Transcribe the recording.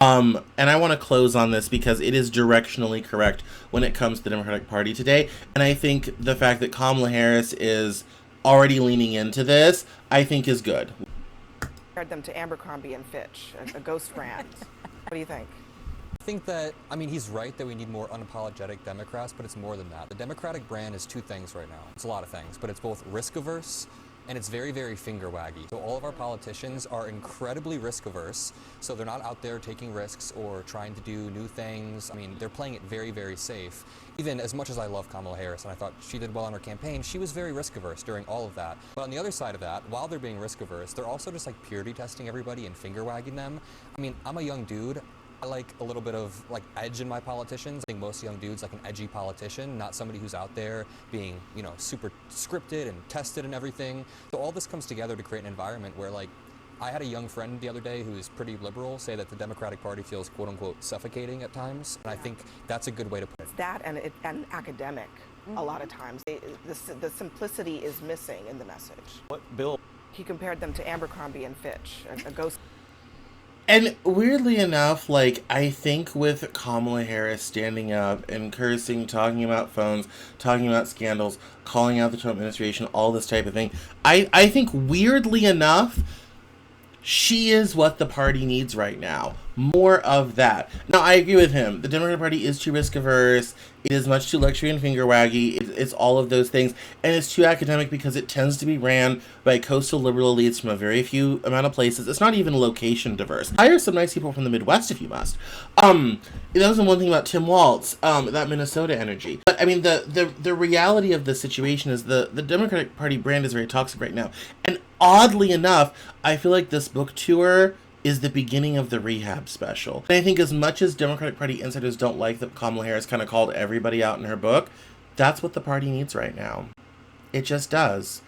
And I want to close on this because it is directionally correct when it comes to the Democratic Party today. And I think the fact that Kamala Harris is already leaning into this, I think is good. Compared them to Abercrombie and Fitch, a ghost brand. What do you think? I think that, I mean, he's right that we need more unapologetic Democrats, but it's more than that. The Democratic brand is two things right now. It's a lot of things, but it's both risk-averse and it's very, very finger-waggy. So all of our politicians are incredibly risk-averse, so they're not out there taking risks or trying to do new things. I mean, they're playing it very, very safe. Even as much as I love Kamala Harris, and I thought she did well on her campaign, she was very risk-averse during all of that. But on the other side of that, while they're being risk-averse, they're also just like purity testing everybody and finger-wagging them. I mean, I'm a young dude. I like a little bit of like edge in my politicians. I think most young dudes like an edgy politician, not somebody who's out there being, you know, super scripted and tested and everything. So all this comes together to create an environment where, like, I had a young friend the other day who is pretty liberal say that the Democratic Party feels quote unquote suffocating at times. And I think that's a good way to put it. It's that and academic a lot of times. The simplicity is missing in the message. What bill? He compared them to Abercrombie and Fitch, a ghost. And weirdly enough, like, I think with Kamala Harris standing up and cursing, talking about phones, talking about scandals, calling out the Trump administration, all this type of thing, I think weirdly enough, she is what the party needs right now. More of that. Now, I agree with him. The Democratic Party is too risk-averse. It is much too luxury and finger-waggy. It's all of those things. And it's too academic because it tends to be ran by coastal liberal elites from a very few amount of places. It's not even location diverse. Hire some nice people from the Midwest if you must. That was the one thing about Tim Walz, that Minnesota energy. But, I mean, the reality of the situation is the Democratic Party brand is very toxic right now. And oddly enough, I feel like this book tour is the beginning of the rehab special. And I think as much as Democratic Party insiders don't like that Kamala Harris kind of called everybody out in her book, that's what the party needs right now. It just does.